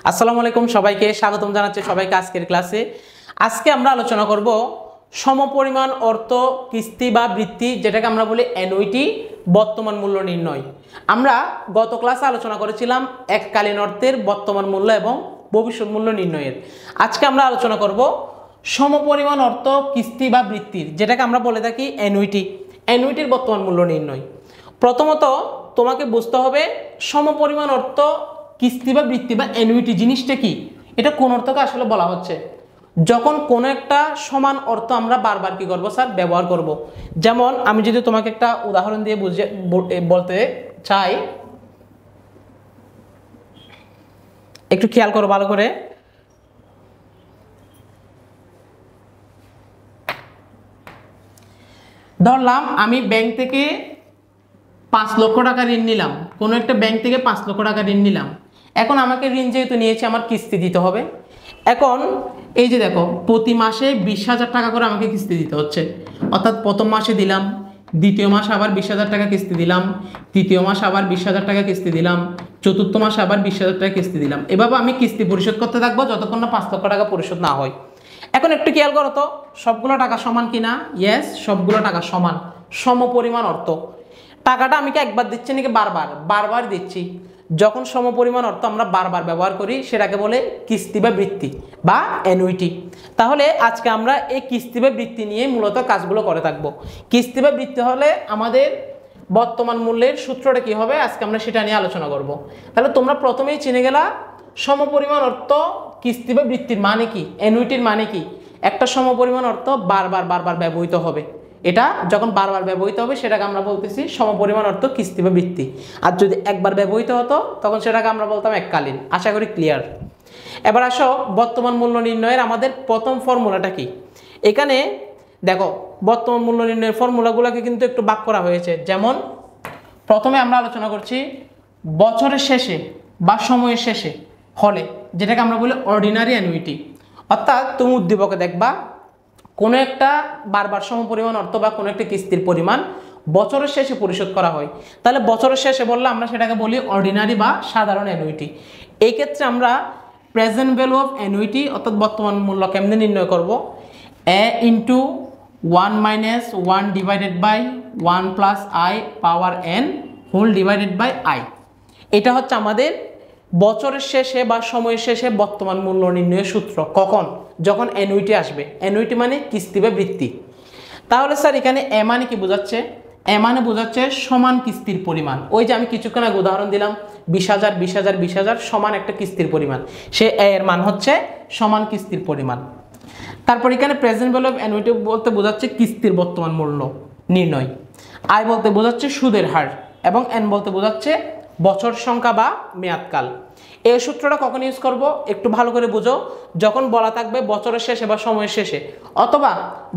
আসসালামু আলাইকুম, সবাইকে স্বাগতম জানাচ্ছি সবাইকে আজকের ক্লাসে। আজকে আমরা আলোচনা করব সমপরিমাণ অর্থ কিস্তি বা বৃত্তি, যেটাকে আমরা বলি অ্যানুইটি, বর্তমান মূল্য নির্ণয়। আমরা গত ক্লাসে আলোচনা করেছিলাম এককালীন অর্থের বর্তমান মূল্য এবং ভবিষ্যৎ মূল্য নির্ণয়ের। আজকে আমরা আলোচনা করব সমপরিমাণ অর্থ কিস্তি বা বৃত্তির, যেটাকে আমরা বলে থাকি অ্যানুইটি, অ্যানুইটির বর্তমান মূল্য নির্ণয়। প্রথমত তোমাকে বুঝতে হবে সমপরিমাণ অর্থ কিস্তি বা বৃত্তি বা অ্যানুইটি জিনিসটা কি, এটা কোন অর্থকে আসলে বলা হচ্ছে। যখন কোনো একটা সমান অর্থ আমরা বারবার কি করব স্যার, ব্যবহার করব। যেমন আমি যদি তোমাকে একটা উদাহরণ দিয়ে বলতে চাই, একটু খেয়াল করো ভালো করে। ধরলাম আমি ব্যাংক থেকে 5 লক্ষ টাকা ঋণ নিলাম, কোনো একটা ব্যাংক থেকে 5 লক্ষ টাকা ঋণ নিলাম। এখন আমাকে ঋণ যেহেতু নিয়েছি, আমার কিস্তি দিতে হবে। এখন এই যে দেখো, প্রতি মাসে 20,000 টাকা করে আমাকে কিস্তি দিতে হচ্ছে। অর্থাৎ প্রথম মাসে দিলাম, দ্বিতীয় মাস আবার 20,000 টাকা কিস্তি দিলাম, তৃতীয় মাস আবার 20,000 টাকা কিস্তি দিলাম, চতুর্থ মাসে আবার 20,000 টাকা কিস্তি দিলাম। এভাবে আমি কিস্তি পরিশোধ করতে থাকবো যতক্ষণ না 5 লক্ষ টাকা পরিশোধ না হয়। এখন একটু খেয়াল করো তো, সবগুলো টাকা সমান কিনা? ইয়েস, সবগুলো টাকা সমান, সমপরিমাণ অর্থ। টাকাটা আমি কি একবার দিচ্ছি নাকি বারবার দিচ্ছি? যখন সমপরিমাণ অর্থ আমরা বারবার ব্যবহার করি সেটাকে বলে কিস্তি বা বৃত্তি বা অ্যানুইটি। তাহলে আজকে আমরা এই কিস্তি বা বৃত্তি নিয়ে মূলত কাজগুলো করে থাকবো। কিস্তি বা বৃত্তি হলে আমাদের বর্তমান মূল্যের সূত্রটা কি হবে, আজকে আমরা সেটা নিয়ে আলোচনা করব। তাহলে তোমরা প্রথমেই চিনে গেলা সমপরিমাণ অর্থ কিস্তি বা বৃত্তির মানে কি, অ্যানুইটির মানে কি। একটা সমপরিমাণ অর্থ বারবার ব্যবহৃত হবে। এটা যখন বারবার ব্যবহৃত হবে সেটাকে আমরা বলতেছি সমপরিমাণ অর্থ কিস্তি বা বৃত্তি। আর যদি একবার ব্যবহৃত হতো তখন সেটাকে আমরা বলতাম এককালীন। আশা করি ক্লিয়ার। এবার আসো বর্তমান মূল্য নির্ণয়ের আমাদের প্রথম ফর্মুলাটা কি। এখানে দেখো, বর্তমান মূল্য নির্ণয়ের ফর্মুলাগুলোকে কিন্তু একটু ভাগ করা হয়েছে। যেমন প্রথমে আমরা আলোচনা করছি বছরের শেষে বা সময়ের শেষে হলে, যেটাকে আমরা বলি অর্ডিনারি অ্যানুইটি। অর্থাৎ তুমি উদ্দীপকে দেখবা কোনো একটা বারবার সমপরিমাণ অর্থ বা কোনো একটা কিস্তির পরিমাণ বছরের শেষে পরিশোধ করা হয়। তাহলে বছরের শেষে বললে আমরা সেটাকে বলি অর্ডিনারি বা সাধারণ অ্যানুইটি। এই ক্ষেত্রে আমরা প্রেজেন্ট ভ্যালু অফ অ্যানুইটি অর্থাৎ বর্তমান মূল্য কেমনে নির্ণয় করব? a into 1 minus 1 divided by 1 plus I power n whole divided by I. এটা হচ্ছে আমাদের বছরের শেষে বা সময়ের শেষে বর্তমান মূল্য নির্ণয়ের সূত্র। কখন? যখন অ্যানুইটি আসবে। অ্যানুইটি মানে কিস্তি বা বৃত্তি। তাহলে স্যার এখানে এ মানে কি বোঝাচ্ছে? এ মানে বোঝাচ্ছে সমান কিস্তির পরিমাণ। ওই যে আমি কিছুক্ষণ আগে উদাহরণ দিলাম 20,000 20,000 20,000 সমান একটা কিস্তির পরিমাণ, সে এর মান হচ্ছে সমান কিস্তির পরিমাণ। তারপর এখানে প্রেজেন্ট ভ্যালু অফ অ্যানুইটি বলতে বোঝাচ্ছে কিস্তির বর্তমান মূল্য নির্ণয়। আই বলতে বোঝাচ্ছে সুদের হার এবং এন বলতে বোঝাচ্ছে বছর সংখ্যা বা মেয়াদকাল। এই সূত্রটা কখন ইউজ করব একটু ভালো করে বুঝো, যখন বলা থাকবে বছরের শেষে বা সময়ের শেষে, অথবা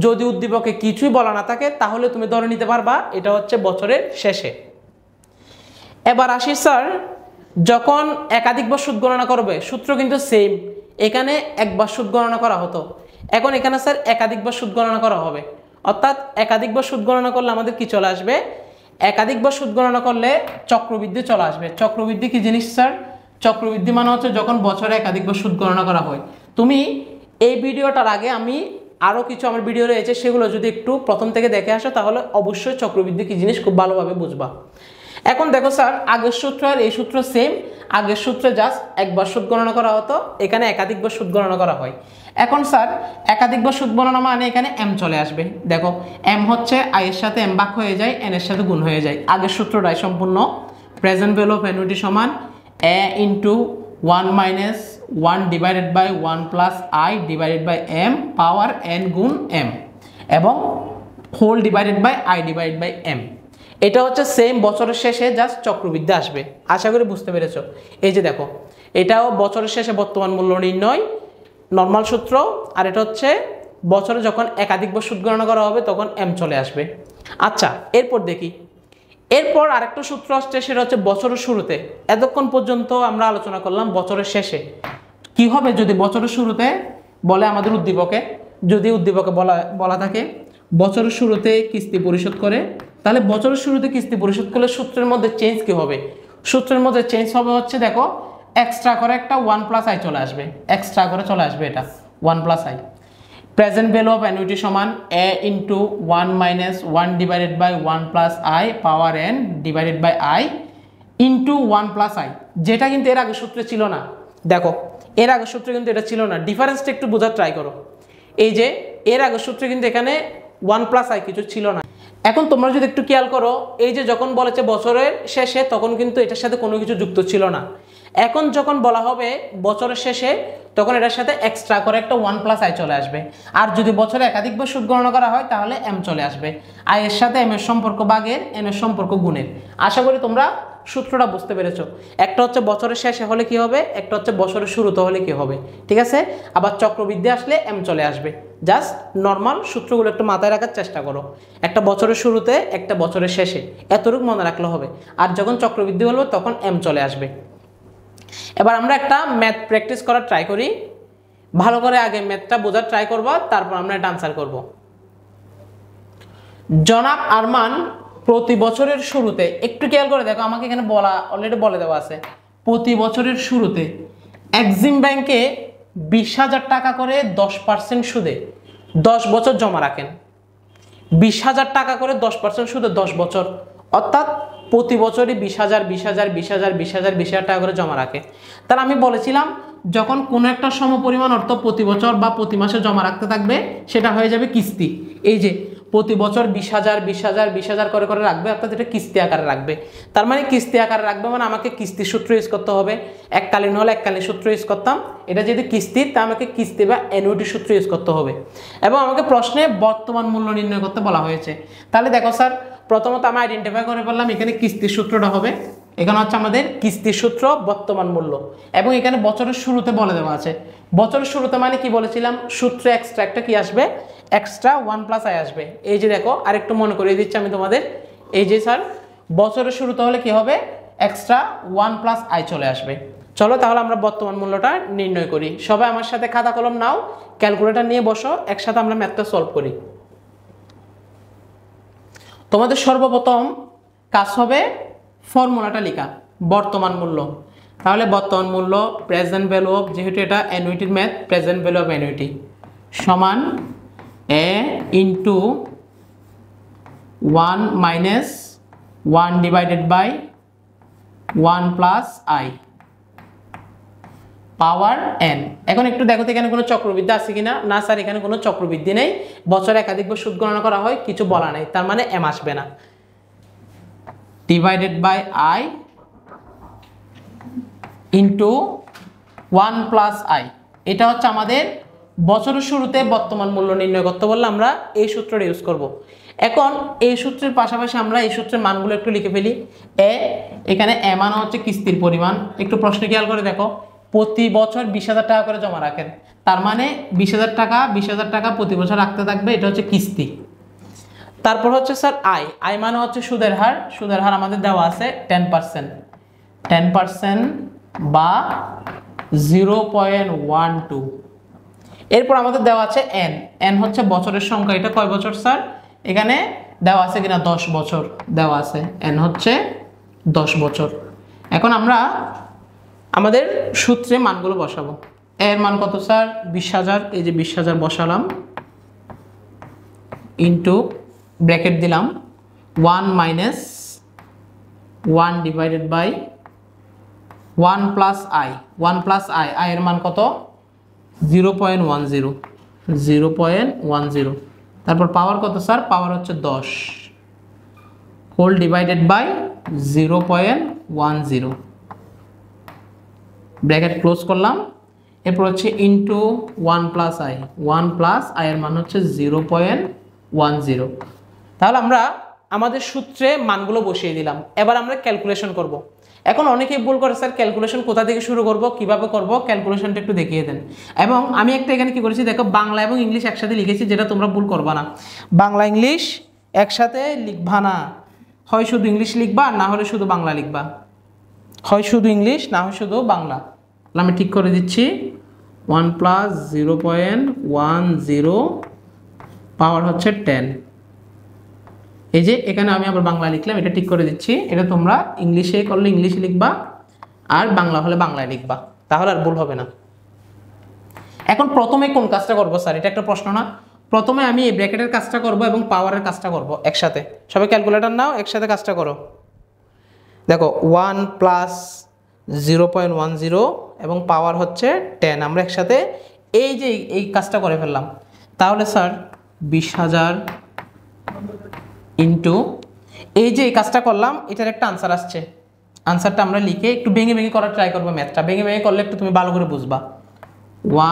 যদি উদ্দীপকে কিছুই বলা না থাকে তাহলে তুমি ধরে নিতে পারবা এটা হচ্ছে বছরের শেষে। এবার আসি স্যার, যখন একাধিকবার সুদ গণনা করবে সূত্র কিন্তু সেম। এখানে একবার সুদ গণনা করা হতো, এখন এখানে স্যার একাধিকবার সুদ গণনা করা হবে। অর্থাৎ একাধিকবার সুদ গণনা করলে আমাদের কি চলে আসবে? একাধিকবার সুদ গণনা করলে চক্রবৃদ্ধি চলে আসবে। চক্রবৃদ্ধি কি জিনিস স্যার? চক্রবৃদ্ধি মানে হচ্ছে যখন বছরে একাধিকবার সুদ গণনা করা হয়। তুমি এই ভিডিওটার আগে আমি আরও কিছু আমার ভিডিও রয়েছে, সেগুলো যদি একটু প্রথম থেকে দেখে আসো তাহলে অবশ্যই চক্রবৃদ্ধি কি জিনিস খুব ভালোভাবে বুঝবা। এখন দেখো স্যার, আগের সূত্র আর এই সূত্র সেম। আগের সূত্রে জাস্ট একবার সুদ গণনা করা হতো, এখানে একাধিকবার সুদ গণনা করা হয়। এখন স্যার একাধিকবার সুদ গণনা মানে এখানে এম চলে আসবে। দেখো এম হচ্ছে আই এর সাথে এম ভাগ হয়ে যায়, এন এর সাথে গুণ হয়ে যায়। আগের সূত্রটাই সম্পূর্ণ। প্রেজেন্ট ভ্যালু অফ অ্যানুইটি সমান a into 1 minus 1 divided by 1 plus I divided by M power N গুণ এম এবং whole divided by I divided by M. এটা হচ্ছে সেম বছরের শেষে জাস্ট চক্রবৃদ্ধি আসবে। আশা করি বুঝতে পেরেছো। এই যে দেখো, এটাও বছরের শেষে বর্তমান মূল্য নির্ণয় নর্মাল সূত্র, আর এটা হচ্ছে বছরে যখন একাধিকবার সুদ গণনা করা হবে তখন এম চলে আসবে। আচ্ছা, এরপর দেখি, এরপর আরেকটা সূত্র আসছে, সেটা হচ্ছে বছরের শুরুতে। এতক্ষণ পর্যন্ত আমরা আলোচনা করলাম বছরের শেষে কি হবে যদি বছরের শুরুতে বলে আমাদের উদ্দীপকে, যদি উদ্দীপকে বলা থাকে বছরের শুরুতে কিস্তি পরিশোধ করে, তাহলে বছরের শুরুতে কিস্তি পরিশোধ করলে সূত্রের মধ্যে চেঞ্জ কি হবে? সূত্রের মধ্যে চেঞ্জ হবে হচ্ছে দেখো এক্সট্রা করে একটা 1 প্লাস আই চলে আসবে, এক্সট্রা করে চলে আসবে এটা 1 plus i. Present value of annuity সমান a into 1 minus 1 divided by 1 plus I power n divided by I into 1 plus i, যেটা কিন্তু এর আগের সূত্রে ছিল না। দেখো এর আগের সূত্রে কিন্তু এটা ছিল না, ডিফারেন্সটা একটু বোঝার ট্রাই করো। এই যে এর আগের সূত্রে কিন্তু এখানে 1 প্লাস আই কিছু ছিল না। এখন তোমরা যদি একটু খেয়াল করো, এই যে যখন বলেছে বছরের শেষে তখন কিন্তু এটার সাথে কোনো কিছু যুক্ত ছিল না। এখন যখন বলা হবে বছরের শেষে তখন এটার সাথে এক্সট্রা করে একটা 1 প্লাস আই চলে আসবে। আর যদি বছরে একাধিকবার সুদ গণনা করা হয় তাহলে এম চলে আসবে। আই এর সাথে এম এর সম্পর্ক ভাগের, এন এর সম্পর্ক গুণের। আশা করি তোমরা সূত্রটা বুঝতে পেরেছো। একটা হচ্ছে বছরের শেষে হলে কি হবে, একটা হচ্ছে বছরের শুরুতে হলে কি হবে, ঠিক আছে। আবার চক্রবৃদ্ধি আসলে এম চলে আসবে। জাস্ট নর্মাল সূত্রগুলো একটু মাথায় রাখার চেষ্টা করো। একটা বছরের শুরুতে, একটা বছরের শেষে, এতটুকু মনে রাখলে হবে। আর যখন চক্রবৃদ্ধি হলো তখন এম চলে আসবে। এবার আমরা একটা ম্যাথ প্র্যাকটিস করার ট্রাই করি। ভালো করে আগে ম্যাথটা বোঝার ট্রাই করবো, তারপর আমরা এটা আনসার করব। জনাব আরমান প্রতি বছরের শুরুতে, একটু খেয়াল করে দেখো, আমাকে এখানে বলা অলরেডি বলে দেওয়া আছে, প্রতি বছরের শুরুতে এক্সিম ব্যাংকে 20,000 টাকা করে 10% সুদে 10 বছর জমা রাখেন। 20,000 টাকা করে 10% সুদে 10 বছর, অর্থাৎ প্রতি বছরই 20,000 20,000 20,000 20,000 20,000 টাকা করে জমা রাখে। তাহলে আমি বলেছিলাম যখন কোনো একটা সমপরিমাণ অর্থ প্রতি বছর বা প্রতি মাসে জমা রাখতে থাকবে সেটা হয়ে যাবে কিস্তি। এই যে প্রতি বছর 20,000 20,000 20,000 করে করে রাখবে, অর্থাৎ এটা কিস্তি আকারে রাখবে। তার মানে কিস্তি আকারে রাখবে মানে আমাকে কিস্তির সূত্র ইউজ করতে হবে। এককালীন হলে এককালীন সূত্র ইউজ করতাম, এটা যদি কিস্তি তা আমাকে কিস্তি বা অ্যানুইটি সূত্র ইউজ করতে হবে। এবং আমাকে প্রশ্নে বর্তমান মূল্য নির্ণয় করতে বলা হয়েছে। তাহলে দেখো স্যার, প্রথমত আমি আইডেন্টিফাই করে ফেললাম এখানে কিস্তির সূত্রটা হবে, এখানে হচ্ছে আমাদের কিস্তির সূত্র বর্তমান মূল্য, এবং এখানে বছরের শুরুতে বলে দেওয়া আছে। বছরের শুরুতে মানে কি বলেছিলাম, সূত্রে এক্সট্রা একটা কি আসবে, এক্সট্রা 1 প্লাস আই আসবে। এই যে দেখো আরেকটু মনে করিয়ে দিচ্ছি আমি তোমাদের, এই যে স্যার বছরের শুরুতে হলে কি হবে, এক্সট্রা 1 প্লাস আই চলে আসবে। চলো তাহলে আমরা বর্তমান মূল্যটা নির্ণয় করি। সবাই আমার সাথে খাতা কলম নাও, ক্যালকুলেটর নিয়ে বসো, একসাথে আমরা ম্যাথটা সলভ করি। তোমাদের সর্বপ্রথম কাজ হবে ফর্মুলাটা লেখা, বর্তমান মূল্য। তাহলে বর্তমান মূল্য প্রেজেন্ট ভ্যালু অফ, যেহেতু এটা অ্যানুইটির math, present value of annuity সমান a into 1 minus 1 divided by 1 plus I power n. এখন একটু দেখো তো এখানে কোনো চক্রবৃদ্ধি আছে কিনা। না স্যার এখানে কোনো চক্রবৃদ্ধি নেই, বছরে একাধিকবার সুদ গণনা করা হয়, কিছু বলা নেই, তার মানে এম আসবে না। Divided by I into 1 plus I, এটা হচ্ছে আমাদের বছরের শুরুতে বর্তমান মূল্য নির্ণয় করতে বললে আমরা এই সূত্রটা ইউজ করব। এখন এই সূত্রের পাশাপাশি আমরা এই সূত্রের মানগুলো একটু লিখে ফেলি। এখানে এ মান হচ্ছে কিস্তির পরিমাণ। একটু প্রশ্ন খেয়াল করে দেখো, প্রতি বছর 20,000 টাকা করে জমা রাখেন, তার মানে 20,000 টাকা প্রতি বছর রাখতে থাকবে, এটা হচ্ছে কিস্তি। তারপর হচ্ছে স্যার আই, আই মানে হচ্ছে সুদের হার। সুদের হার আমাদের দেওয়া আছে 10% বা 0.12। এরপর আমাদের দেওয়া আছে এন, এন হচ্ছে বছরের সংখ্যা। এটা কয় বছর স্যার, এখানে দেওয়া আছে কিনা 10 বছর দেওয়া আছে, এন হচ্ছে 10 বছর। এখন আমরা আমাদের সূত্রে মানগুলো বসাবো। এর মান কত স্যার, 20,000, এই যে 20,000 বসালাম, ইন্টু ব্র্যাকেট দিলাম 1 minus 1 divided by 1 plus I, 1 plus I, I এর মান কত 0.10, তারপর পাওয়ার কত স্যার, পাওয়ার হচ্ছে 10 whole divided by 0.10, bracket close করলাম। এরপর হচ্ছে into 1 plus I, 1 plus I এর মান হচ্ছে 0.10। তাহলে আমরা আমাদের সূত্রে মানগুলো বসিয়ে দিলাম। এবার আমরা ক্যালকুলেশন করব। এখন অনেকেই ভুল করে স্যার ক্যালকুলেশন কোথা থেকে শুরু করব, কিভাবে করব, ক্যালকুলেশনটা একটু দেখিয়ে দেন। এবং আমি একটা এখানে কি করেছি দেখো, বাংলা এবং ইংলিশ একসাথে লিখেছি, যেটা তোমরা ভুল করবা না। বাংলা ইংলিশ একসাথে লিখবা না, হয় শুধু ইংলিশ লিখবা, না হলে শুধু বাংলা লিখবা, হয় শুধু ইংলিশ না হয় শুধু বাংলা। আমি ঠিক করে দিচ্ছি 1 প্লাস 0.10 পাওয়ার হচ্ছে 10। এই যে এখানে আমি আবার বাংলা লিখলাম, এটা ঠিক করে দিচ্ছি। এটা তোমরা ইংলিশে করলে ইংলিশে লিখবা, আর বাংলা হলে বাংলায় লিখবা, তাহলে আর ভুল হবে না। এখন প্রথমে কোন কাজটা করবো স্যার, এটা একটা প্রশ্ন না? প্রথমে আমি এই ব্র্যাকেটের কাজটা করব এবং পাওয়ারের কাজটা করব একসাথে। সবাই ক্যালকুলেটর নাও, একসাথে কাজটা করো। দেখো 1 প্লাস 0.10 এবং পাওয়ার হচ্ছে 10, আমরা একসাথে এই যে এই কাজটা করে ফেললাম। তাহলে স্যার 20,000 ইন্টু এই যে এই কাজটা করলাম, এটার একটা আনসার আসছে। আনসারটা আমরা লিখে একটু ভেঙে ভেঙে করার ট্রাই করবো, ম্যাথটা ভেঙে ভেঙে করলে একটু তুমি ভালো করে বুঝবা।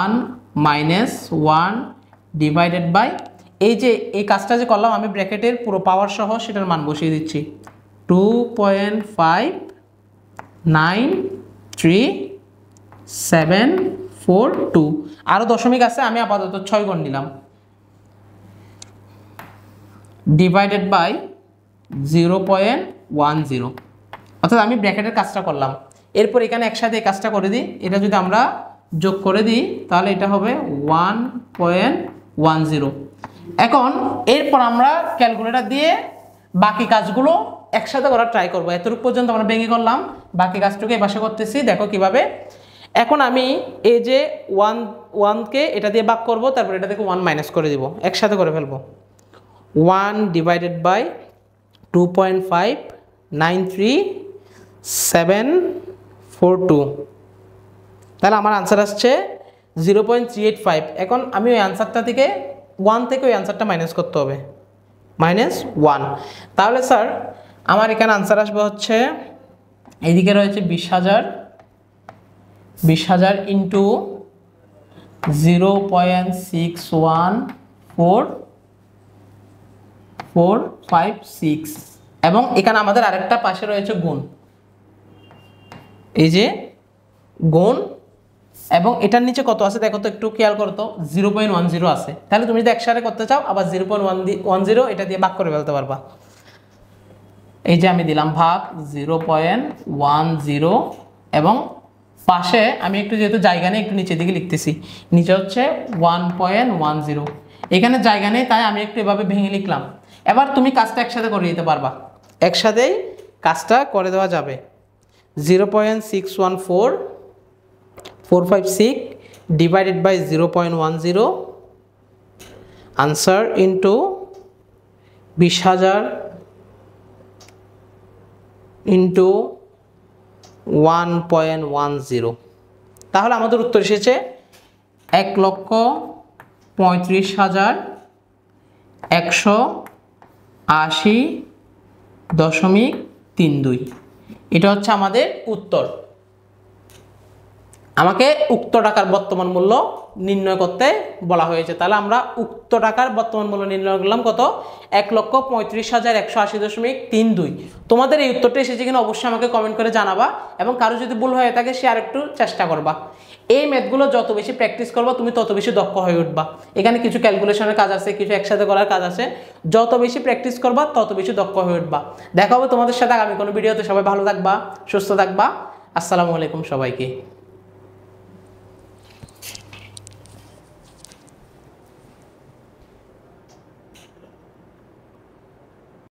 1 মাইনাস 1 ডিভাইডেড বাই এই যে এই কাজটা যে করলাম আমি ব্র্যাকেটের পুরো পাওয়ার সহ সেটার মান বসিয়ে দিচ্ছি 2.593742। আরও দশমিক আছে, আমি আপাতত 6 গণ নিলাম, ডিভাইডেড বাই 0.10। অর্থাৎ আমি ব্র্যাকেটের কাজটা করলাম। এরপর এখানে একসাথে এই কাজটা করে দিই, এটা যদি আমরা যোগ করে দিই তাহলে এটা হবে 1.10। এখন এরপর আমরা ক্যালকুলেটর দিয়ে বাকি কাজগুলো একসাথে করার ট্রাই করবো। এতটুকু পর্যন্ত আমরা ভেঙে করলাম, বাকি কাজটুকু এই পাশে করতেছি, দেখো কিভাবে। এখন আমি এই যে 1কে এটা দিয়ে ভাগ করবো, তারপর এটা থেকে 1 মাইনাস করে দিব, একসাথে করে ফেলবো। 1 ডিভাইডেড বাই 2.593742, তাহলে আমার আনসার আসছে 0.385। এখন আমি ওই আনসারটা থেকে 1 থেকে ওই আনসারটা মাইনাস করতে হবে, -1। তাহলে স্যার আমার এখানে আনসার আসবে হচ্ছে, এইদিকে রয়েছে 20,000 ইন্টু 0.614456 এবং এখানে আমাদের আরেকটা পাশে রয়েছে গুণ, এই যে গুণ, এবং এটার নিচে কত আছে দেখো তো, একটু খেয়াল করো তো, 0.10 আছে। তাহলে তুমি যদি একসাথে করতে চাও আবার 0.10 এটা দিয়ে ভাগ করে ফেলতে পারবা। এই যে আমি দিলাম ভাগ 0.10 এবং পাশে আমি একটু যেহেতু জায়গা নেই একটু নিচের দিকে লিখতেছি, নিচে হচ্ছে 1.10। এখানে জায়গা নেই তাই আমি একটু এভাবে ভেঙে লিখলাম। এবার তুমি কাজটা একসাথে করে দিতে পারবা, একসাথেই কাজটা করে দেওয়া যাবে। 0.614456 divided by 0.10 answer into 20,000 into 1.10। তাহলে আমাদের উত্তর এসেছে 1,35,180.32। এটা হচ্ছে আমাদের উত্তর। আমাকে উক্ত টাকার বর্তমান মূল্য নির্ণয় করতে বলা হয়েছে। তাহলে আমরা উক্ত টাকার বর্তমান মূল্য নির্ণয় করলাম কত, 1,35,180.32। তোমাদের এই উত্তরটা এসেছে কিনা অবশ্যই আমাকে কমেন্ট করে জানাবা, এবং কারো যদি ভুল হয়ে থাকে সে আরেকটু চেষ্টা করবা। এই ম্যাথগুলো যত বেশি প্র্যাকটিস করবা তুমি তত বেশি দক্ষ হয়ে উঠবা। এখানে কিছু ক্যালকুলেশনের কাজ আছে, কিছু একসাথে করার কাজ আছে, যত বেশি প্র্যাকটিস করবা তত বেশি দক্ষ হয়ে উঠবা। দেখা হবে তোমাদের সাথে আগামী কোনো ভিডিওতে। সবাই ভালো থাকবা, সুস্থ থাকবা। আসসালামু আলাইকুম সবাইকে।